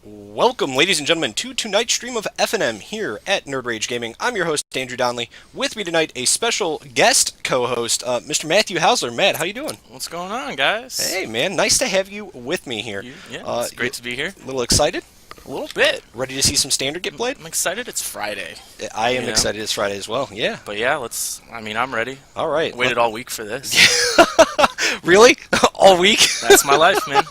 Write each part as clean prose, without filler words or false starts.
Welcome, ladies and gentlemen, to tonight's stream of FNM here at Nerd Rage Gaming. I'm your host, Andrew Donnelly. With me tonight, a special guest co-host, Mr. Matthew Hausler. Matt, how you doing? What's going on, guys? Hey, man, nice to have you with me here. It's great to be here. A little excited? A little bit. Ready to see some standard get played? I'm excited it's Friday. I am excited it's Friday as well, yeah. But yeah, I'm ready. All right. Waited all week for this. Really? All week? That's my life, man.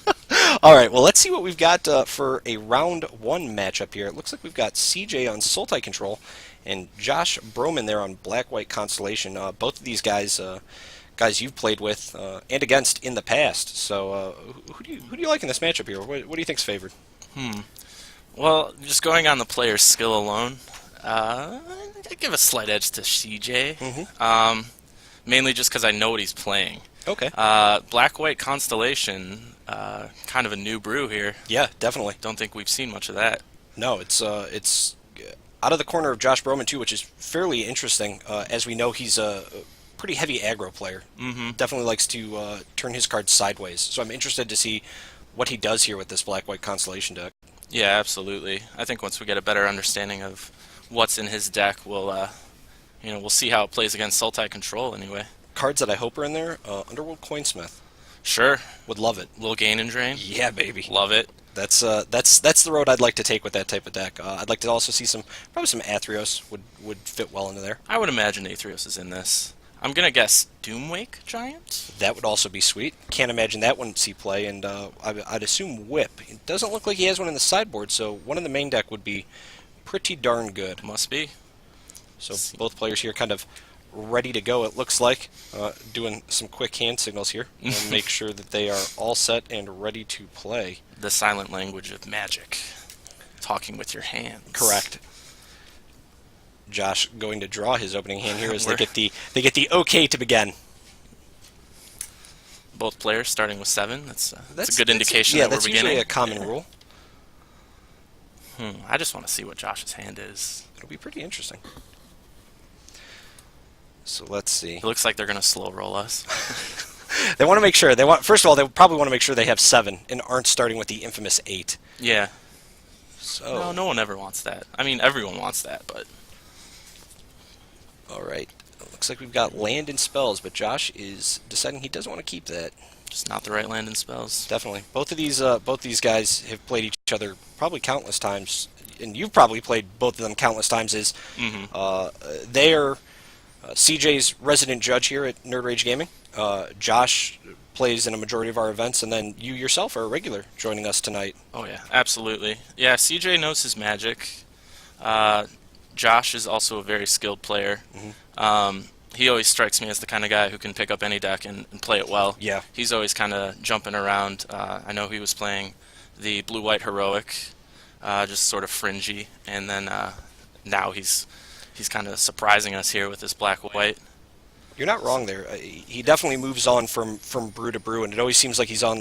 All right, well, let's see what we've got for a round one matchup here. It looks like we've got CJ on Sultai control and Josh Brohman there on Black-White Constellation. Both of these guys you've played with and against in the past. So who do you like in this matchup here? What do you think's favored? Well, just going on the player's skill alone, I'd give a slight edge to CJ. Mainly just because I know what he's playing. Okay. Black-White Constellation, kind of a new brew here. Yeah, definitely. Don't think we've seen much of that. No, it's out of the corner of Josh Brohman too, which is fairly interesting. As we know, he's a pretty heavy aggro player. Definitely likes to turn his cards sideways. So I'm interested to see what he does here with this Black-White Constellation deck. Yeah, absolutely. I think once we get a better understanding of what's in his deck, we'll see how it plays against Sultai control anyway. Cards that I hope are in there, Underworld Coinsmith. Sure. Would love it. Little gain and drain. Yeah, baby. Love it. That's the road I'd like to take with that type of deck. I'd like to also see probably some Athreos would fit well into there. I would imagine Athreos is in this. I'm gonna guess Doomwake Giant? That would also be sweet. Can't imagine that wouldn't see play, and I'd assume Whip. It doesn't look like he has one in the sideboard, so one in the main deck would be pretty darn good. Must be. So both players here kind of ready to go, it looks like. Doing some quick hand signals here. And make sure that they are all set and ready to play. The silent language of magic. Talking with your hands. Correct. Josh going to draw his opening hand here as they get the okay to begin. Both players starting with 7. That's a good indication that we're beginning. Yeah, that's usually a common rule. I just want to see what Josh's hand is. It'll be pretty interesting. So let's see. It looks like they're going to slow roll us. They want to make sure. First of all, they probably want to make sure they have 7 and aren't starting with the infamous 8. Yeah. So no one ever wants that. I mean, everyone wants that, but... All right. It looks like we've got land and spells, but Josh is deciding he doesn't want to keep that. Just not the right land and spells. Definitely. Both these guys have played each other probably countless times, and you've probably played both of them countless times. They are CJ's resident judge here at Nerd Rage Gaming. Josh plays in a majority of our events, and then you yourself are a regular joining us tonight. Oh yeah, absolutely. Yeah, CJ knows his magic. Josh is also a very skilled player. He always strikes me as the kind of guy who can pick up any deck and play it well. Yeah. He's always kind of jumping around. I know he was playing the blue-white heroic, just sort of fringy, and then now he's kind of surprising us here with this black-white. You're not wrong there. He definitely moves on from brew to brew, and it always seems like he's on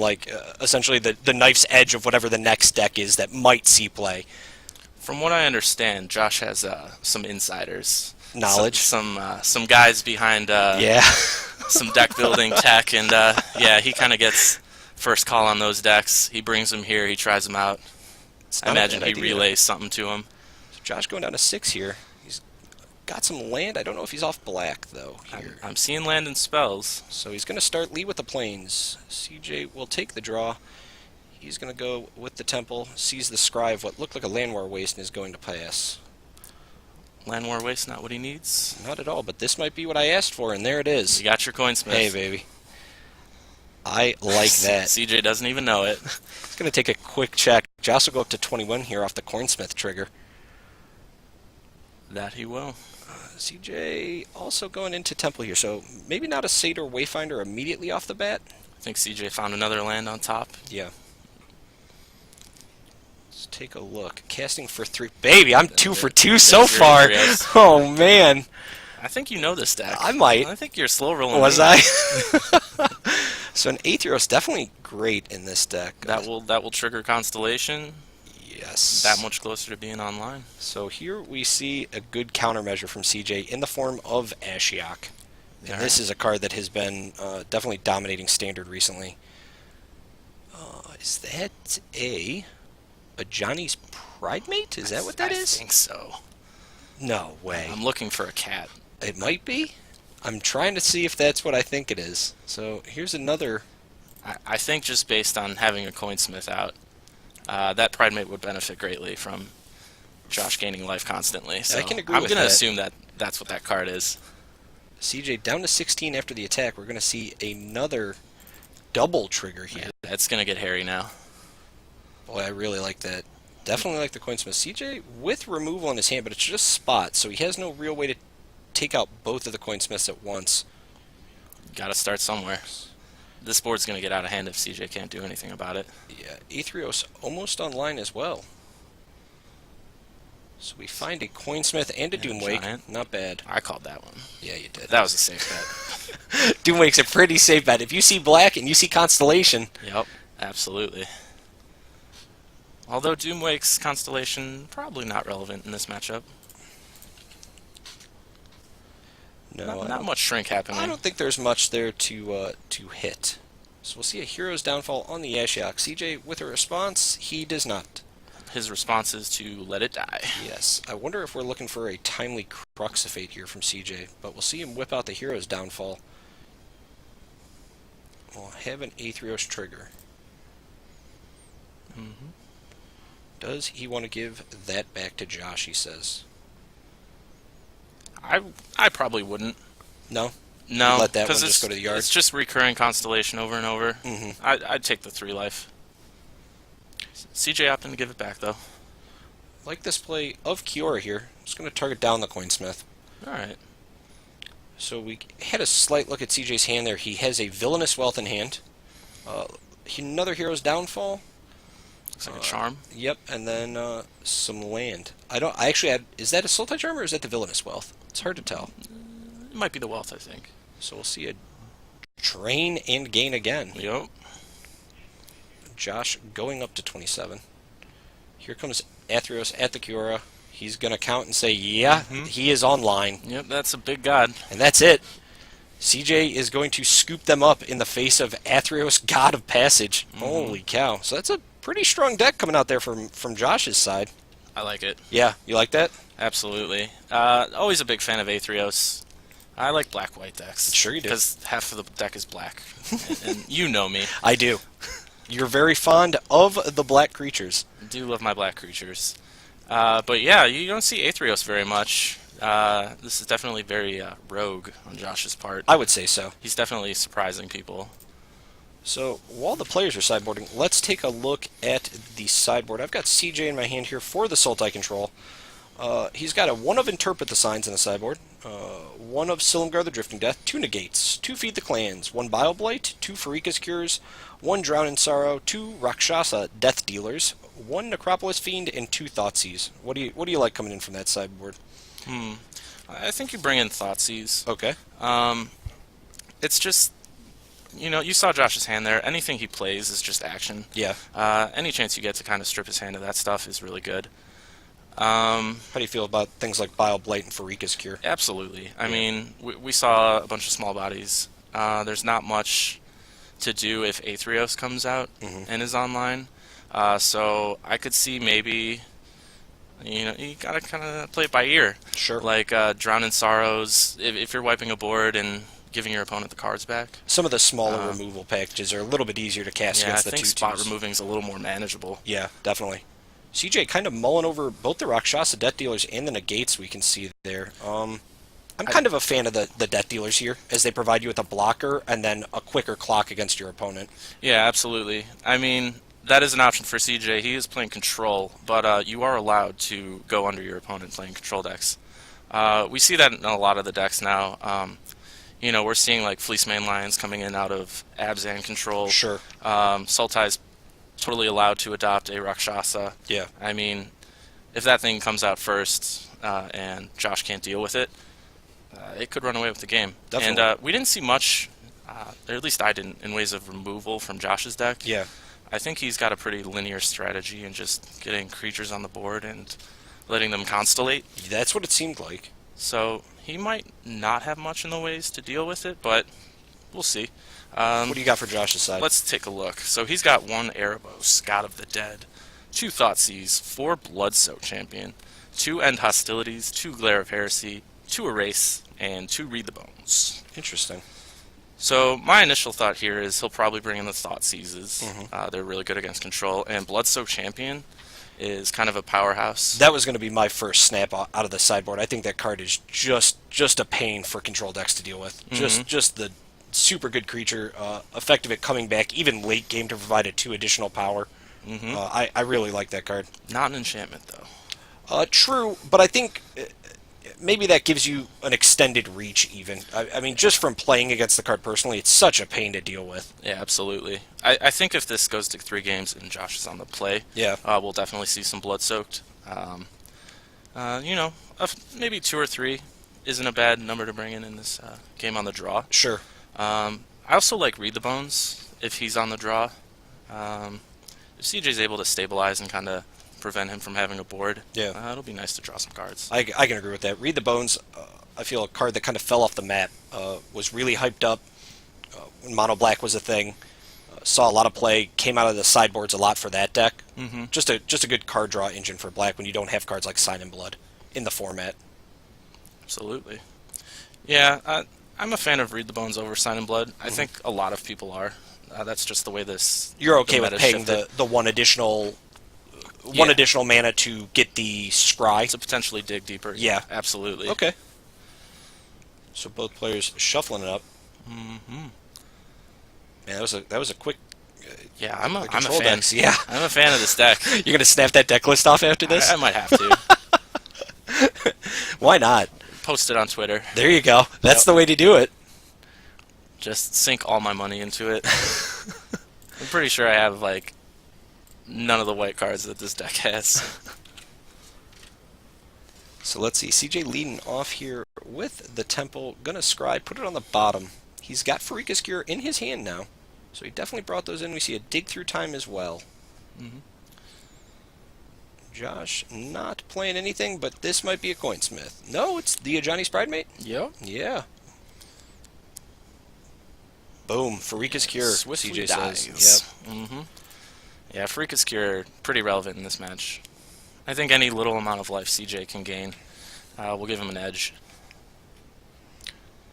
essentially the knife's edge of whatever the next deck is that might see play. From what I understand, Josh has some insiders. Knowledge. Some guys behind some deck building tech, and he kind of gets first call on those decks. He brings them here, he tries them out. I imagine he relays something to him. So Josh going down to 6 here. He's got some land. I don't know if he's off black, though, here. I'm seeing land and spells. So he's going to start lead with the plains. CJ will take the draw. He's going to go with the temple, sees the scry of what looked like a Landwar Waste, and is going to pass. Landwar Waste, not what he needs? Not at all, but this might be what I asked for, and there it is. You got your Coinsmith. Hey, baby. I like that. CJ doesn't even know it. He's going to take a quick check. Josh will go up to 21 here off the Coinsmith trigger. That he will. CJ also going into temple here, so maybe not a Satyr Wayfinder immediately off the bat. I think CJ found another land on top. Yeah. Let's take a look. Casting for 3. Baby, I'm 2 for 2 so far. Oh, man. I think you know this deck. I might. I think you're slow rolling. Was I? So an Athreos definitely great in this deck. That will trigger Constellation. Yes. That much closer to being online. So here we see a good countermeasure from CJ in the form of Ashiok. And this is a card that has been definitely dominating Standard recently. Is that a A Johnny's Pride Mate? Is that what that is? I think so. No way. I'm looking for a cat. It might be. I'm trying to see if that's what I think it is. So here's another. I think just based on having a Coinsmith out, that Pride Mate would benefit greatly from Josh gaining life constantly. So I can agree I'm with going to that. assume that that's what that card is. CJ down to 16 after the attack. We're going to see another double trigger here. Yeah, that's going to get hairy now. Boy, I really like that. Definitely like the Coinsmith. CJ with removal in his hand, but it's just spots, so he has no real way to take out both of the Coinsmiths at once. Got to start somewhere. This board's going to get out of hand if CJ can't do anything about it. Yeah, Aetherios almost online as well. So we find a Coinsmith and a Doomwake. Giant. Not bad. I called that one. Yeah, you did. That was a safe bet. Doomwake's a pretty safe bet. If you see black and you see Constellation. Yep, absolutely. Although Doomwake's Constellation probably not relevant in this matchup. No, not much shrink happening. I don't think there's much there to hit. So we'll see a Hero's Downfall on the Ashiok. CJ with a response, he does not. His response is to let it die. Yes. I wonder if we're looking for a timely Crux of Fate here from CJ, but we'll see him whip out the Hero's Downfall. We'll have an Aetherios trigger. Mm-hmm. Does he want to give that back to Josh, he says? I probably wouldn't. No? No, Let that one just go to the yard? It's just recurring Constellation over and over. Mm-hmm. I'd take the 3 life. CJ opting to give it back, though. Like this play of Kiora here. Just going to target down the Coinsmith. Alright. So we had a slight look at CJ's hand there. He has a Villainous Wealth in hand. Another Hero's Downfall. Looks like a charm. Yep, and then some land. I actually had. Is that a Sultai charm or is that the Villainous Wealth? It's hard to tell. It might be the wealth, I think. So we'll see a drain and gain again. Yep. Josh going up to 27. Here comes Aetherios at the Kiora. He's going to count and say, yeah, he is online. Yep, that's a big god. And that's it. CJ is going to scoop them up in the face of Aetherios, God of Passage. Holy cow. So that's a pretty strong deck coming out there from Josh's side. I like it. Yeah, you like that? Absolutely. Always a big fan of Aetherios. I like black-white decks. Sure you do. Because half of the deck is black. and you know me. I do. You're very fond of the black creatures. I do love my black creatures. But yeah, you don't see Aetherios very much. This is definitely very rogue on Josh's part. I would say so. He's definitely surprising people. So while the players are sideboarding, let's take a look at the sideboard. I've got CJ in my hand here for the Sultai control. He's got a 1 of Interpret the Signs in the sideboard, 1 of Silumgar the Drifting Death, 2 Negates, 2 Feed the Clans, 1 Bioblight, 2 Pharika's Cures, 1 Drown in Sorrow, 2 Rakshasa Death Dealers, 1 Necropolis Fiend, and 2 Thoughtseize. What do you like coming in from that sideboard? I think you bring in Thoughtseize. Okay. It's just, you saw Josh's hand there. Anything he plays is just action. Yeah. Any chance you get to kind of strip his hand of that stuff is really good. How do you feel about things like Bioblight and Pharika's Cure? Absolutely. I mean, we saw a bunch of small bodies. There's not much to do if Aetherios comes out and is online. So I could see maybe, you gotta kind of play it by ear. Sure. Like Drown in Sorrows, if you're wiping a board and giving your opponent the cards back. Some of the smaller removal packages are a little bit easier to cast against the 2/2s. I think spot removing is a little more manageable. Yeah, definitely. CJ kind of mulling over both the Rakshasa Death Dealers and the Negates we can see there. I'm kind of a fan of the Death Dealers here, as they provide you with a blocker and then a quicker clock against your opponent. Yeah, absolutely. I mean, that is an option for CJ. He is playing control, but you are allowed to go under your opponent playing control decks. We see that in a lot of the decks now. We're seeing like Fleecemane Lions coming in out of Abzan control. Sure. Sultai's totally allowed to adopt a Rakshasa. Yeah. I mean, if that thing comes out first and Josh can't deal with it, it could run away with the game. Definitely. And we didn't see much, or at least I didn't, in ways of removal from Josh's deck. Yeah. I think he's got a pretty linear strategy in just getting creatures on the board and letting them constellate. That's what it seemed like. So he might not have much in the ways to deal with it, but we'll see. What do you got for Josh's side? Let's take a look. So he's got 1 Erebos, God of the Dead, 2 Thoughtseize, 4 Bloodsoak Champion, 2 End Hostilities, 2 Glare of Heresy, 2 Erase, and 2 Read the Bones. Interesting. So my initial thought here is he'll probably bring in the Thoughtseizes. Mm-hmm. They're really good against control, and Bloodsoak Champion is kind of a powerhouse. That was going to be my first snap out of the sideboard. I think that card is just a pain for control decks to deal with. Just the super good creature, effective at coming back, even late game to provide it 2 additional power. I really like that card. Not an enchantment, though. True, but I think maybe that gives you an extended reach, even. I mean, just from playing against the card personally, it's such a pain to deal with. Yeah, absolutely. I think if this goes to 3 games and Josh is on the play, yeah, we'll definitely see some Blood-Soaked. Maybe 2 or 3 isn't a bad number to bring in this game on the draw. Sure. I also like Read the Bones if he's on the draw. If CJ's able to stabilize and kind of prevent him from having a board, yeah, it'll be nice to draw some cards. I can agree with that. Read the Bones, I feel a card that kind of fell off the map, was really hyped up when Mono Black was a thing. Saw a lot of play, came out of the sideboards a lot for that deck. Just a good card draw engine for Black when you don't have cards like Sign in Blood in the format. Absolutely. Yeah, I'm a fan of Read the Bones over Sign in Blood. I think a lot of people are. That's just the way this. You're okay with paying the one additional mana to get the scry to potentially dig deeper. Yeah, absolutely. Okay. So both players shuffling it up. Man, that was a quick. Yeah, I'm a fan. Decks, yeah, I'm a fan of this deck. You're gonna snap that deck list off after this? I might have to. Why not? Post it on Twitter. There you go. That's the way to do it. Just sink all my money into it. I'm pretty sure I have like none of the white cards that this deck has. So let's see. CJ leading off here with the Temple. Gonna scry, put it on the bottom. He's got Farika's Cure in his hand now. So he definitely brought those in. We see a Dig Through Time as well. Josh not playing anything, but this might be a Coinsmith. No, it's the Ajani's Pridemate? Yep. Yeah. Boom. Farika's Cure, Swiftly CJ dies. says. Yep. Yeah, Farika's Cure, pretty relevant in this match. I think any little amount of life CJ can gain will give him an edge.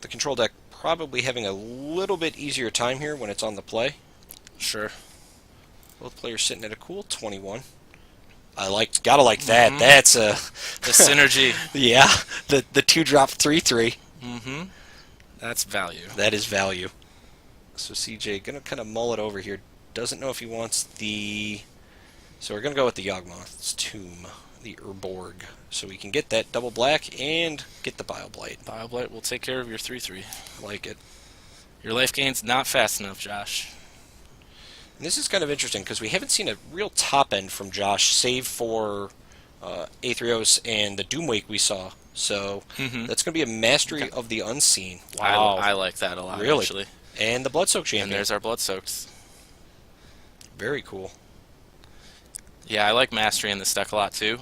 The control deck probably having a little bit easier time here when it's on the play. Sure. Both players sitting at a cool 21. Gotta like that. That's a the synergy. Yeah, the 2-drop 3/3. That's value. That is value. So CJ gonna kind of mull it over here. Doesn't know if he wants the. So we're gonna go with the Yawgmoth's Tomb, the Urborg, so we can get that double black and get the Bile Blight. Bile Blight will take care of your 3/3. Like it. Your life gain's not fast enough, Josh. And this is kind of interesting because we haven't seen a real top end from Josh, save for Aetherios and the Doomwake we saw. So that's going to be a Mastery of the Unseen. Wow. I like that a lot, really? Actually. And the Bloodsoak Champion. And there's our Bloodsoaked. Very cool. Yeah, I like Mastery in this deck a lot, too.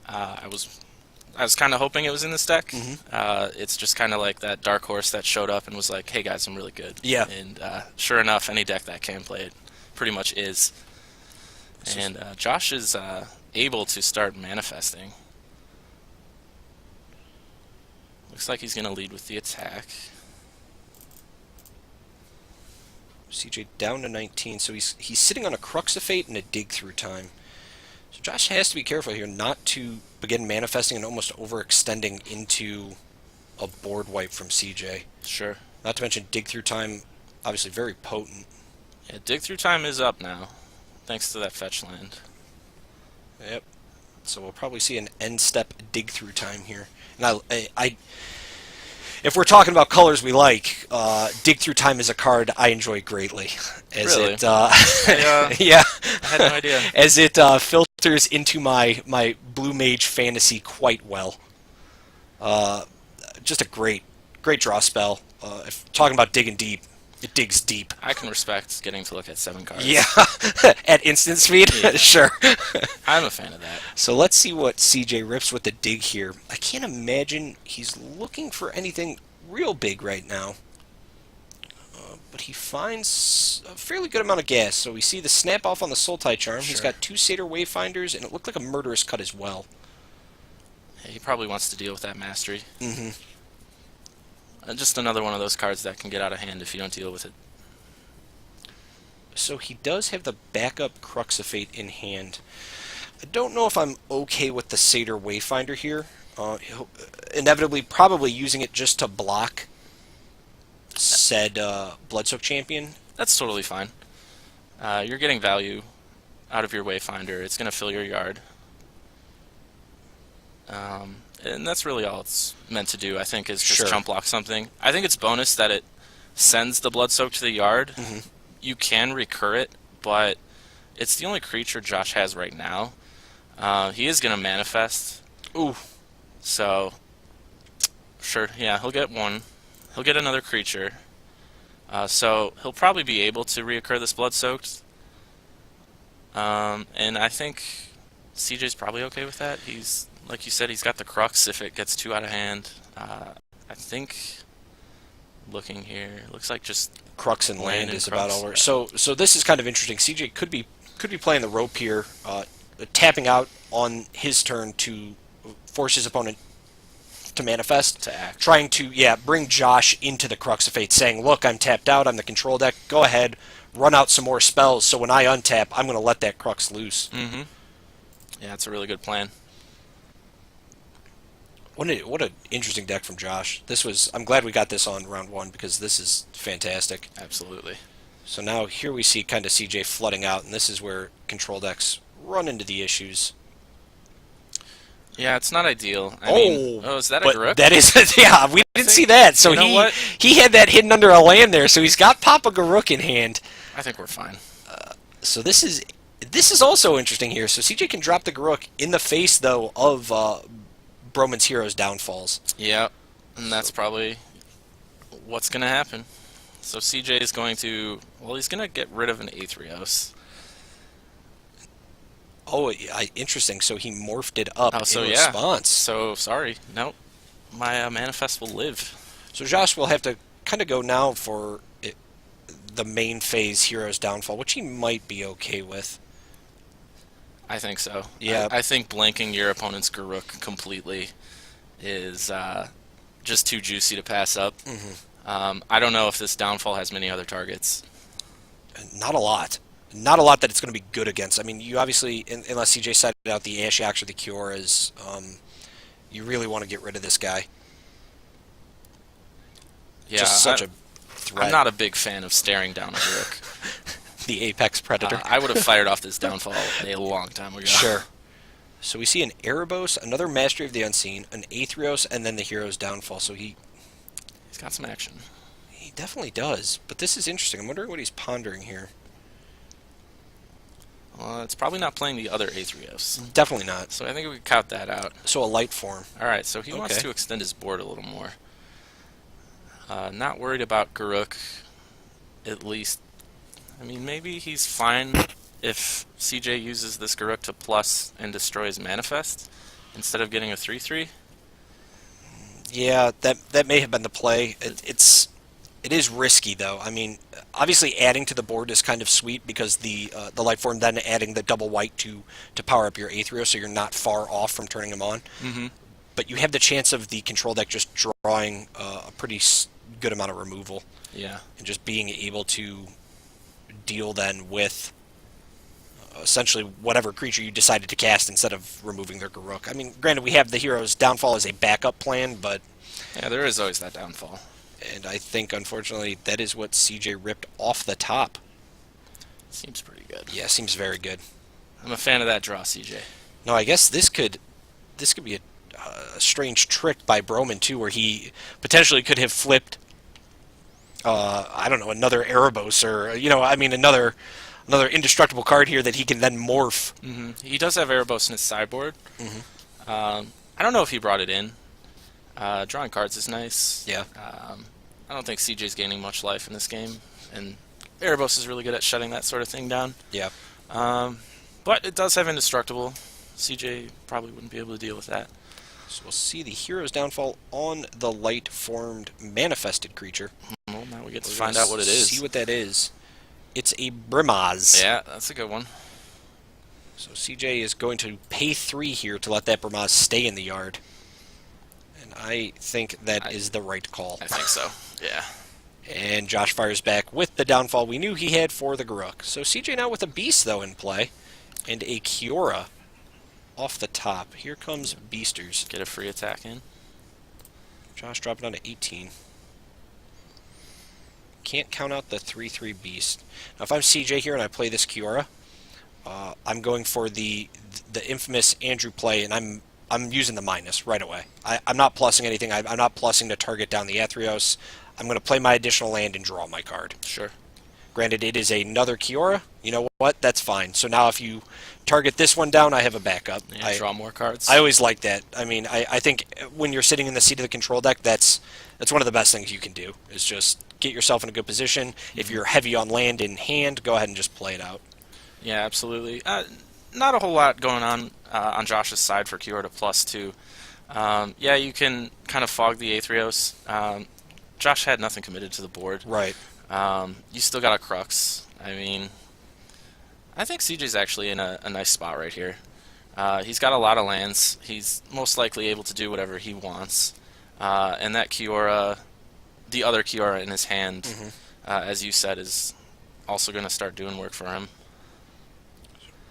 I was kind of hoping it was in this deck. It's just kind of like that dark horse that showed up and was like, hey, guys, I'm really good. Yeah. And sure enough, any deck that can play it pretty much is. And Josh is able to start manifesting. Looks like he's going to lead with the attack. CJ down to 19, so he's sitting on a Crux of Fate and a Dig Through Time. So Josh has to be careful here not to begin manifesting and almost overextending into a board wipe from CJ. Sure. Not to mention Dig Through Time, obviously very potent. Yeah, Dig Through Time is up now, thanks to that fetch land. Yep. So we'll probably see an end step Dig Through Time here. And I if we're talking about colors we like, Dig Through Time is a card I enjoy greatly. As really? It, yeah. I had no idea. As it filters into my Blue Mage fantasy quite well. Just a great draw spell. If talking about digging deep, it digs deep. I can respect getting to look at 7 cards. Yeah, at instant speed? Yeah. Sure. I'm a fan of that. So let's see what CJ rips with the dig here. I can't imagine he's looking for anything real big right now. But he finds a fairly good amount of gas. So we see the snap off on the Sultai charm. Sure. He's got 2 Satyr Wayfinders, and it looked like a Murderous Cut as well. Yeah, he probably wants to deal with that mastery. Mm-hmm. Just another one of those cards that can get out of hand if you don't deal with it. So he does have the backup Crux of Fate in hand. I don't know if I'm okay with the Satyr Wayfinder here. He'll inevitably probably using it just to block said Bloodsoak Champion. That's totally fine. You're getting value out of your Wayfinder. It's going to fill your yard. And that's really all it's meant to do, I think, is just chump block something. I think it's bonus that it sends the Bloodsoak to the yard. Mm-hmm. You can recur it, but it's the only creature Josh has right now. He is going to manifest. Ooh. So, sure, yeah, he'll get one. He'll get another creature. So he'll probably be able to reoccur this Bloodsoaked. And I think CJ's probably okay with that. He's, like you said, he's got the Crux if it gets too out of hand. I think, looking here, looks like just Crux and land and is Crux, about all right. So this is kind of interesting. CJ could be playing the rope here, tapping out on his turn to force his opponent to manifest, to act. Trying to bring Josh into the Crux of Fate, saying, "Look, I'm tapped out. I'm the control deck. Go ahead, run out some more spells. So when I untap, I'm going to let that Crux loose." Mm-hmm. Yeah, it's a really good plan. What an interesting deck from Josh. I'm glad we got this on round 1 because this is fantastic. Absolutely. So now here we see kind of CJ flooding out, and this is where control decks run into the issues. Yeah, it's not ideal. I mean, is that a Garuk? That is, yeah, we didn't see that. So he had that hidden under a land there. So he's got Papa Garuk in hand. I think we're fine. So this is also interesting here. So CJ can drop the Garuk in the face though of Brohman's Hero's downfalls. Yeah, and that's probably what's going to happen. So CJ is going to, well, he's going to get rid of an Aetherios. Oh, interesting. So he morphed it up in response. So, sorry. Nope. My Manifest will live. So Josh will have to kind of go now for the main phase Hero's Downfall, which he might be okay with. I think so. Yeah. I think blanking your opponent's Garuk completely is just too juicy to pass up. Mm-hmm. I don't know if this Downfall has many other targets. Not a lot. Not a lot that it's going to be good against. I mean, you obviously, unless CJ cited out the Ashiok or the Cure, as you really want to get rid of this guy. Yeah, just such a threat. I'm not a big fan of staring down a Garuk. The apex predator. I would have fired off this Downfall a long time ago. Sure. So we see an Erebos, another Mastery of the Unseen, an Aetherios, and then the Hero's Downfall. So he's got some action. He definitely does. But this is interesting. I'm wondering what he's pondering here. Well, it's probably not playing the other Aetherios. Definitely not. So I think we count that out. So a light form. Alright, so he wants to extend his board a little more. Not worried about Garuk, at least. I mean, maybe he's fine if CJ uses this Garuk to plus and destroy his Manifest instead of getting a 3/3. Yeah, that may have been the play. It is risky though. I mean, obviously adding to the board is kind of sweet because the light form then adding the double white to power up your Aetherios, so you're not far off from turning them on. Mm-hmm. But you have the chance of the control deck just drawing a pretty good amount of removal. Yeah. And just being able to deal then with essentially whatever creature you decided to cast instead of removing their Garuk. I mean, granted, we have the Hero's Downfall as a backup plan, but... Yeah, there is always that downfall. And I think, unfortunately, that is what CJ ripped off the top. Seems pretty good. Yeah, seems very good. I'm a fan of that draw, CJ. No, I guess this could be a strange trick by Brohman, too, where he potentially could have flipped, I don't know, another Erebos or, I mean, another indestructible card here that he can then morph. Mm-hmm. He does have Erebos in his sideboard. Mm-hmm. I don't know if he brought it in. Drawing cards is nice. Yeah. I don't think CJ's gaining much life in this game, and Erebos is really good at shutting that sort of thing down. Yeah. But it does have indestructible. CJ probably wouldn't be able to deal with that. So we'll see the Hero's Downfall on the light-formed manifested creature. Well, now we get to find out what it is. See what that is. It's a Brimaz. Yeah, that's a good one. So CJ is going to pay 3 here to let that Brimaz stay in the yard. And I think that is the right call. I think so, yeah. And Josh fires back with the downfall we knew he had for the Garruk. So CJ now with a Beast, though, in play. And a Kiora off the top. Here comes Beasters. Get a free attack in. Josh dropping down to 18. Can't count out the 3/3 Beast. Now, if I'm CJ here and I play this Kiora, I'm going for the infamous Andrew play, and I'm using the minus right away. I'm not plussing anything. I'm not plussing to target down the Athreos. I'm going to play my additional land and draw my card. Sure. Granted, it is another Kiora. You know what? That's fine. So now if you target this one down, I have a backup. Yeah, I draw more cards. I always like that. I mean, I think when you're sitting in the seat of the control deck, that's one of the best things you can do, is just get yourself in a good position. If you're heavy on land in hand, go ahead and just play it out. Yeah, absolutely. Not a whole lot going on Josh's side for Kiora to +2. Yeah, you can kind of fog the Athreos. Josh had nothing committed to the board. Right. You still got a Crux. I mean, I think CJ's actually in a nice spot right here. He's got a lot of lands. He's most likely able to do whatever he wants. And that Kiora, the other Kiora in his hand, as you said, is also going to start doing work for him.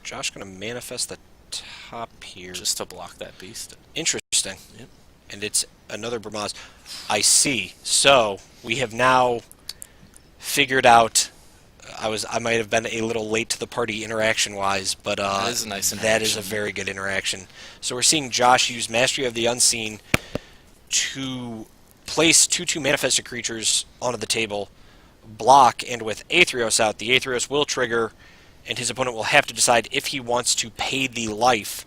Josh going to manifest the top here. Just to block that Beast. Interesting. Yep. And it's another Brimaz. I see. So we have now figured out. I might have been a little late to the party interaction-wise, but that is a nice interaction. That is a very good interaction. So we're seeing Josh use Mastery of the Unseen to place 2/2 manifested creatures onto the table, block, and with Athreos out, the Athreos will trigger, and his opponent will have to decide if he wants to pay the life,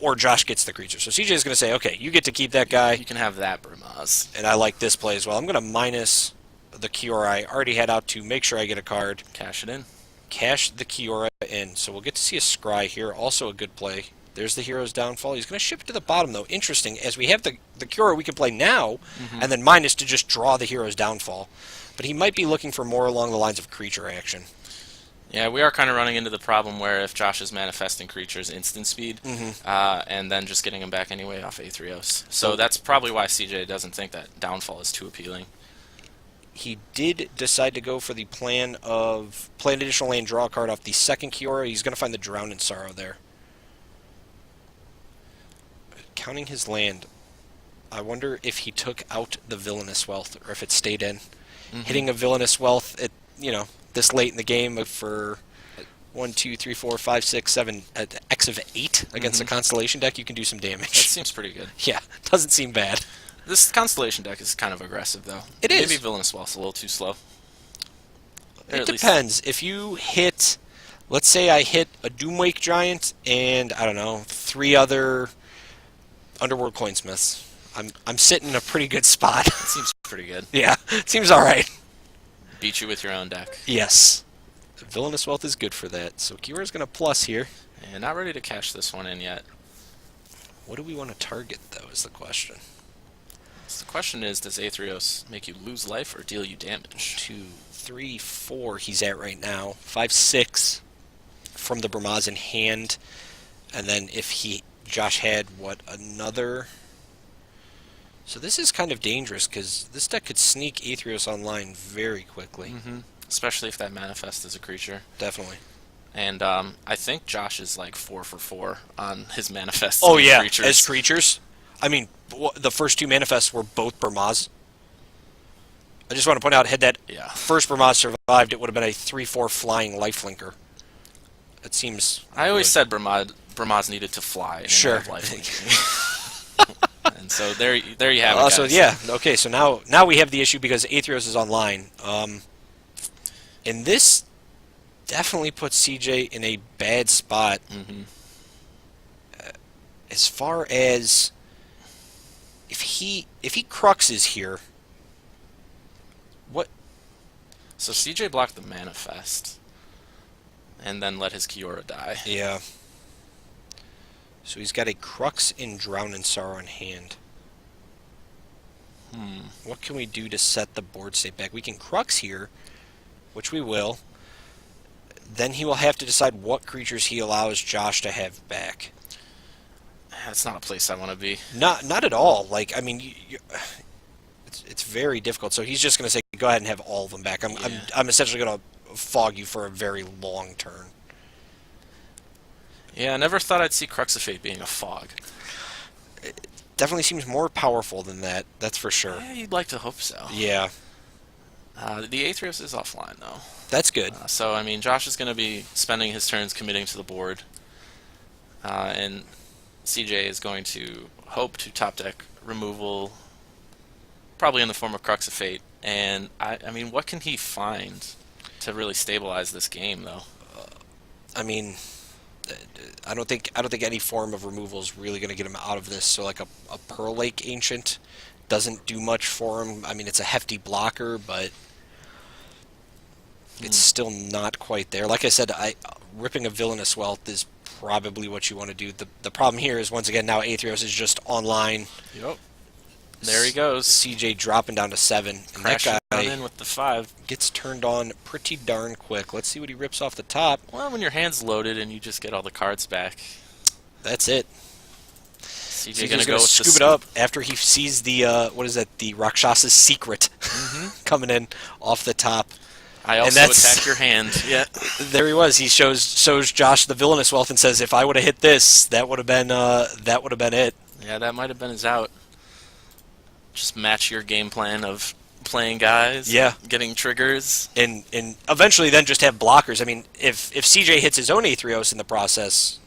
or Josh gets the creature. So CJ is going to say, okay, you get to keep that guy. You can have that Brimaz. And I like this play as well. I'm going to minus the Kiora I already had out to make sure I get a card. Cash it in. Cash the Kiora in. So we'll get to see a Scry here. Also a good play. There's the Hero's Downfall. He's going to ship it to the bottom, though. Interesting, as we have the Kiora we can play now, and then minus to just draw the Hero's Downfall. But he might be looking for more along the lines of creature action. Yeah, we are kind of running into the problem where if Josh is manifesting creatures instant speed, and then just getting them back anyway off Athreos. So that's probably why CJ doesn't think that Downfall is too appealing. He did decide to go for the plan of play an additional land, draw a card off the second Kiora. He's going to find the Drown in Sorrow there. Counting his land, I wonder if he took out the Villainous Wealth or if it stayed in. Hitting a Villainous Wealth at, this late in the game for 1, 2, 3, 4, 5, 6, 7, X of 8 against the Constellation deck, you can do some damage. That seems pretty good. Yeah, doesn't seem bad. This Constellation deck is kind of aggressive, though. It is. Maybe Villainous Wealth's a little too slow. It depends. If you hit, let's say I hit a Doomwake Giant and, I don't know, 3 other Underworld Coinsmiths, I'm sitting in a pretty good spot. That seems pretty good. Yeah, seems all right. Beat you with your own deck. Yes. Villainous Wealth is good for that. So Kiora's going to plus here. And not ready to cash this one in yet. What do we want to target, though, is the question. So the question is, does Athreos make you lose life or deal you damage? 2, 3, 4 he's at right now. 5, 6 from the Brimaz in hand. And then if Josh had, another... So this is kind of dangerous, because this deck could sneak Athreos online very quickly. Especially if that manifest is a creature. Definitely. And I think Josh is like 4 for 4 on his manifests. Oh, yeah, creatures. as creatures. I mean, the first 2 manifests were both Brimaz. I just want to point out, had that first Brimaz survived, it would have been a 3/4 flying lifelinker. It seems... I always said Brimaz needed to fly. And sure. Have lifelinking. And so there you have it, guys. So yeah, okay. So now we have the issue because Athreos is online, and this definitely puts CJ in a bad spot. As far as if he cruxes here, what? So CJ blocked the manifest, and then let his Kiora die. Yeah. So he's got a Crux in Drown in Sorrow in hand. What can we do to set the board state back? We can Crux here, which we will. Then he will have to decide what creatures he allows Josh to have back. That's not a place I want to be. Not at all. Like, I mean, it's very difficult. So he's just going to say, go ahead and have all of them back. I'm essentially going to fog you for a very long turn. Yeah, I never thought I'd see Crux of Fate being a fog. It definitely seems more powerful than that. That's for sure. Yeah, you'd like to hope so. Yeah. The Aetherios is offline, though. That's good. So, I mean, Josh is going to be spending his turns committing to the board. And CJ is going to hope to top deck removal, probably in the form of Crux of Fate. And, I mean, what can he find to really stabilize this game, though? I mean, I don't think any form of removal is really going to get him out of this. So, like a Pearl Lake Ancient doesn't do much for him. I mean, it's a hefty blocker, but it's still not quite there. Like I said, ripping a Villainous Wealth is probably what you want to do. The problem here is, once again, now Aetherios is just online. Yep. There he goes. CJ dropping down to 7. And Crashing that guy down in with the 5. gets turned on pretty darn quick. Let's see what he rips off the top. Well, when your hand's loaded and you just get all the cards back. That's it. CJ's going to go scoop it up after he sees the, the Rakshasa's Secret coming in off the top. I also attack your hand. Yeah. There he was. He shows Josh the Villainous Wealth and says, if I would have hit this, that would have been it. Yeah, that might have been his out. Just match your game plan of playing guys, getting triggers, and eventually then just have blockers. I mean, if CJ hits his own Aetherios in the process,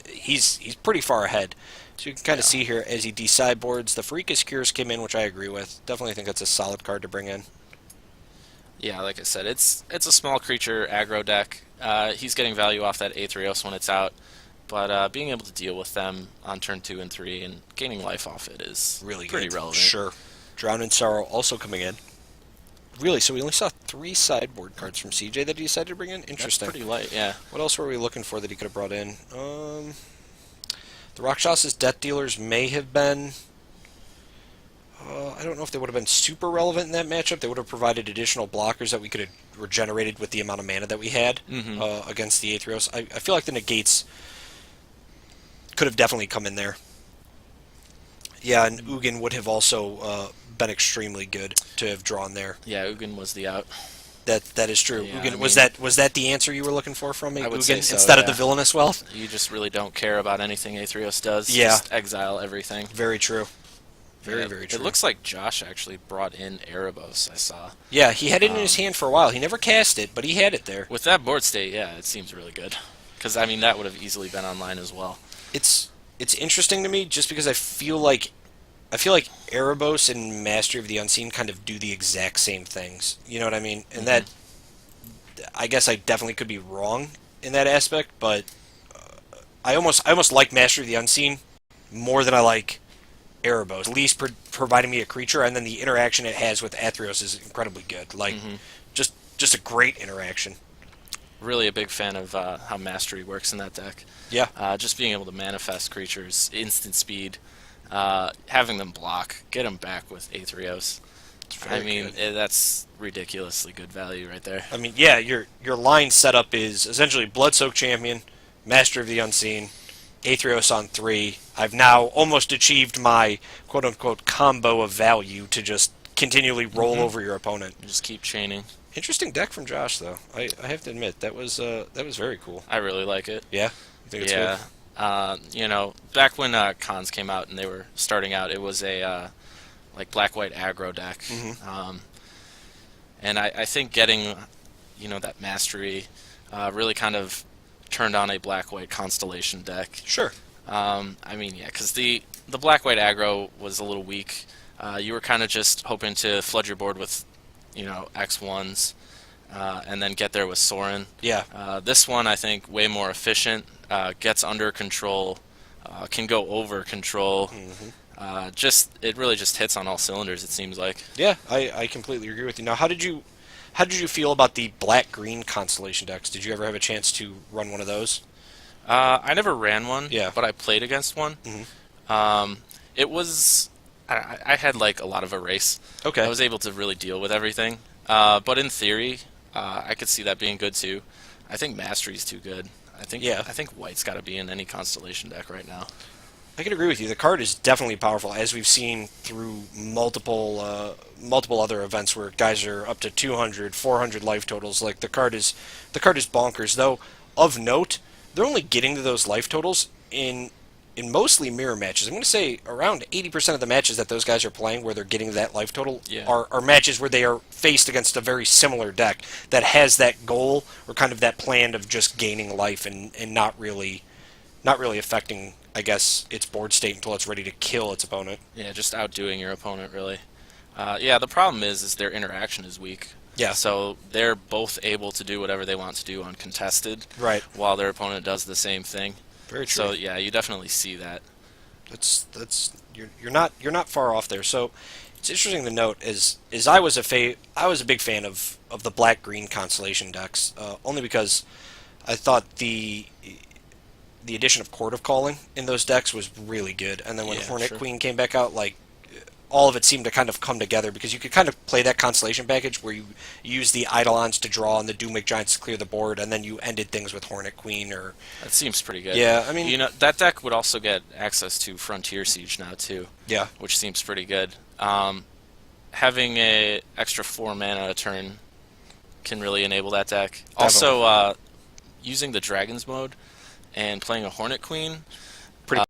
he's pretty far ahead. So you can kind of see here as he desideboards, the Freakus Cures came in, which I agree with. Definitely think that's a solid card to bring in. Yeah, like I said, it's a small creature aggro deck. He's getting value off that Aetherios when it's out. But being able to deal with them on turn 2 and 3 and gaining life off it is really pretty good. relevant. Sure. Drown in Sorrow also coming in. Really? So we only saw 3 sideboard cards from CJ that he decided to bring in? Interesting. That's pretty light, yeah. What else were we looking for that he could have brought in? The Rakshasa's Death Dealers may have been... I don't know if they would have been super relevant in that matchup. They would have provided additional blockers that we could have regenerated with the amount of mana that we had against the Aetherios. I feel like the Negates could have definitely come in there. Yeah, and Ugin would have also been extremely good to have drawn there. Yeah, Ugin was the out. That is true. Yeah, Ugin, was that the answer you were looking for from me? I would Ugin, say so, instead of the Villainous Wealth? You just really don't care about anything Aetherios does. Yeah. Just exile everything. Very true. Very true. It looks like Josh actually brought in Erebos, I saw. Yeah, he had it in his hand for a while. He never cast it, but he had it there. With that board state, yeah, it seems really good. Because, I mean, that would have easily been online as well. It's interesting to me just because I feel like Erebos and Mastery of the Unseen kind of do the exact same things. You know what I mean? And that, I guess I definitely could be wrong in that aspect, but I almost like Mastery of the Unseen more than I like Erebos. At least providing me a creature, and then the interaction it has with Aetherios is incredibly good. Like, just a great interaction. Really a big fan of how Mastery works in that deck. Yeah. Just being able to manifest creatures, instant speed, having them block, get them back with Aetherios. That's ridiculously good value right there. I mean, yeah, your line setup is essentially Bloodsoaked Champion, Master of the Unseen, Aetherios on 3. I've now almost achieved my quote-unquote combo of value to just continually roll over your opponent. Just keep chaining. Interesting deck from Josh, though. I have to admit, that was very cool. I really like it. Yeah? You think it's good? Back when Cons came out and they were starting out, it was a black-white aggro deck. And I think getting, that Mastery really kind of turned on a black-white Constellation deck. Sure. Because the black-white aggro was a little weak. You were kind of just hoping to flood your board with, X1s, and then get there with Sorin. Yeah. This one, I think, way more efficient, gets under control, can go over control. It really just hits on all cylinders, it seems like. Yeah, I completely agree with you. Now, how did you feel about the black-green Constellation decks? Did you ever have a chance to run one of those? I never ran one, yeah, but I played against one. It was, I had like a lot of erase. Okay. I was able to really deal with everything. But in theory, I could see that being good too. I think Mastery's too good. Yeah. I think White's got to be in any Constellation deck right now. I can agree with you. The card is definitely powerful, as we've seen through multiple other events where guys are up to 200, 400 life totals. Like the card is bonkers. Though of note, they're only getting to those life totals in mostly mirror matches. I'm going to say around 80% of the matches that those guys are playing where they're getting to that life total Yeah. are matches where they are faced against a very similar deck that has that goal or kind of that plan of just gaining life and not really affecting, I guess, its board state until it's ready to kill its opponent. Yeah, just outdoing your opponent really. Yeah, the problem is their interaction is weak. Yeah. So they're both able to do whatever they want to do uncontested, Right. while their opponent does the same thing. Very true. So yeah, you definitely see that. That's you're not far off there. So it's interesting to note is I was a big fan of the black green constellation decks, only because I thought the addition of Court of Calling in those decks was really good. And then when Yeah, Hornet sure. Queen came back out, like all of it seemed to kind of come together because you could kind of play that constellation package where you use the Eidolons to draw and the Doomwing Giants to clear the board, and then you ended things with Hornet Queen or That seems pretty good. yeah. I mean, You know, that deck would also get access to Frontier Siege now too, yeah, which seems pretty good. Having a extra 4 mana a turn can really enable that deck. Also, using the Dragons mode and playing a Hornet Queen